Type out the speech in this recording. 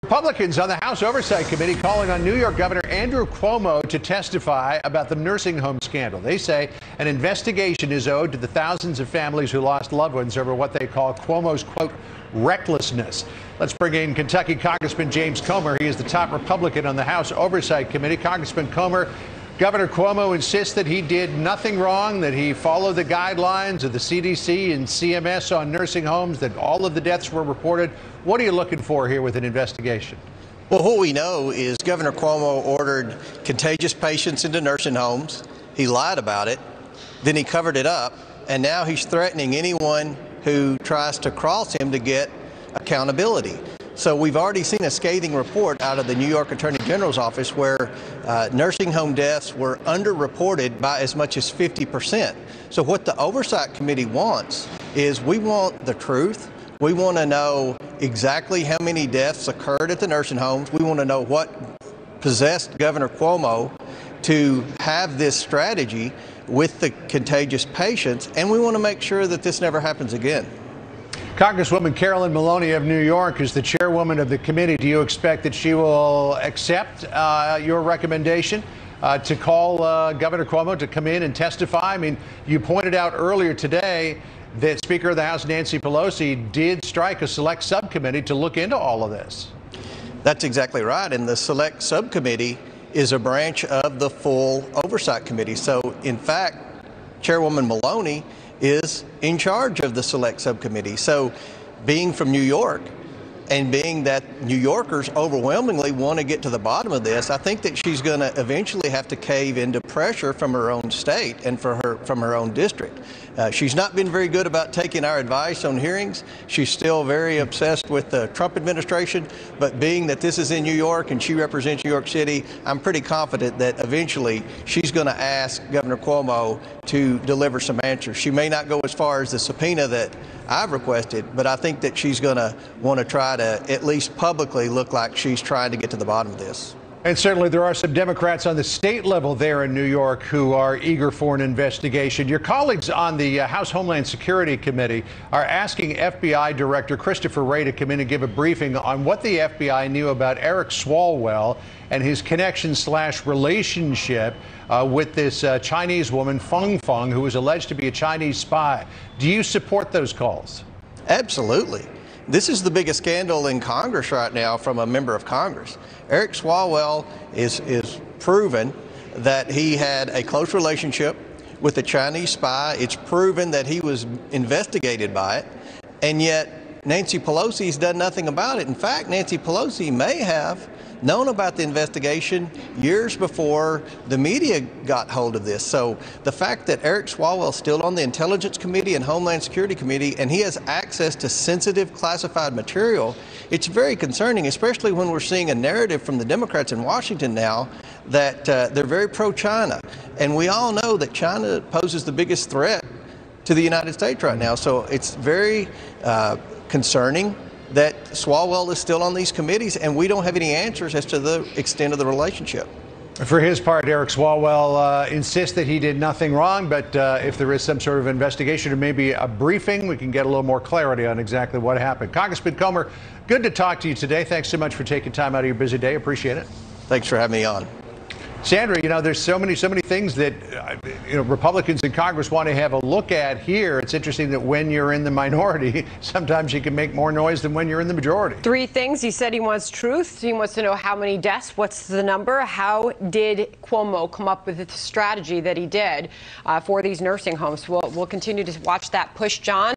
Republicans on the House Oversight Committee calling on New York Governor Andrew Cuomo to testify about the nursing home scandal. They say an investigation is owed to the thousands of families who lost loved ones over what they call Cuomo's, quote, recklessness. Let's bring in Kentucky Congressman James Comer. He is the top Republican on the House Oversight Committee. Congressman Comer, Governor Cuomo insists that he did nothing wrong, that he followed the guidelines of the CDC and CMS on nursing homes, that all of the deaths were reported. What are you looking for here with an investigation? Well, what we know is Governor Cuomo ordered contagious patients into nursing homes. He lied about it, then he covered it up, and now he's threatening anyone who tries to cross him to get accountability. So we've already seen a scathing report out of the New York Attorney General's office where nursing home deaths were underreported by as much as 50%. So what the Oversight Committee wants is we want the truth. We want to know exactly how many deaths occurred at the nursing homes. We want to know what possessed Governor Cuomo to have this strategy with the contagious patients, and we want to make sure that this never happens again. Congresswoman Carolyn Maloney of New York is the chairwoman of the committee. Do you expect that she will accept your recommendation to call Governor Cuomo to come in and testify? I mean, you pointed out earlier today that Speaker of the House Nancy Pelosi did strike a select subcommittee to look into all of this. That's exactly right. And the select subcommittee is a branch of the full Oversight Committee. So, in fact, Chairwoman Maloney is in charge of the select subcommittee. So being from New York and being that New Yorkers overwhelmingly want to get to the bottom of this, I think that she's going to eventually have to cave into pressure from her own state and from her own district. She's not been very good about taking our advice on hearings. She's still very obsessed with the Trump administration, but being that this is in New York and she represents New York City, I'm pretty confident that eventually she's going to ask Governor Cuomo to deliver some answers. She may not go as far as the subpoena that I've requested, but I think that she's going to want to try to at least publicly look like she's trying to get to the bottom of this. And certainly there are some Democrats on the state level there in New York who are eager for an investigation. Your colleagues on the House Homeland Security Committee are asking FBI Director Christopher Wray to come in and give a briefing on what the FBI knew about Eric Swalwell and his connection/relationship with this Chinese woman, Feng Feng, who was alleged to be a Chinese spy. Do you support those calls? Absolutely. This is the biggest scandal in Congress right now from a member of Congress. Eric Swalwell is proven that he had a close relationship with a Chinese spy. It's proven that he was investigated by it, and yet Nancy Pelosi's done nothing about it. In fact, Nancy Pelosi may have known about the investigation years before the media got hold of this. So the fact that Eric Swalwell is still on the Intelligence Committee and Homeland Security Committee and he has access to sensitive classified material, it's very concerning, especially when we're seeing a narrative from the Democrats in Washington now that they're very pro-China. And we all know that China poses the biggest threat to the United States right now. So it's very concerning that Swalwell is still on these committees, and we don't have any answers as to the extent of the relationship. For his part, Eric Swalwell insists that he did nothing wrong, but if there is some sort of investigation or maybe a briefing, we can get a little more clarity on exactly what happened. Congressman Comer, good to talk to you today. Thanks so much for taking time out of your busy day. Appreciate it. Thanks for having me on. Sandra, you know, there's so many things that Republicans in Congress want to have a look at here. It's interesting that when you're in the minority, sometimes you can make more noise than when you're in the majority. Three things. He said he wants truth. He wants to know how many deaths, what's the number, how did Cuomo come up with the strategy that he did for these nursing homes. We'll continue to watch that push, John.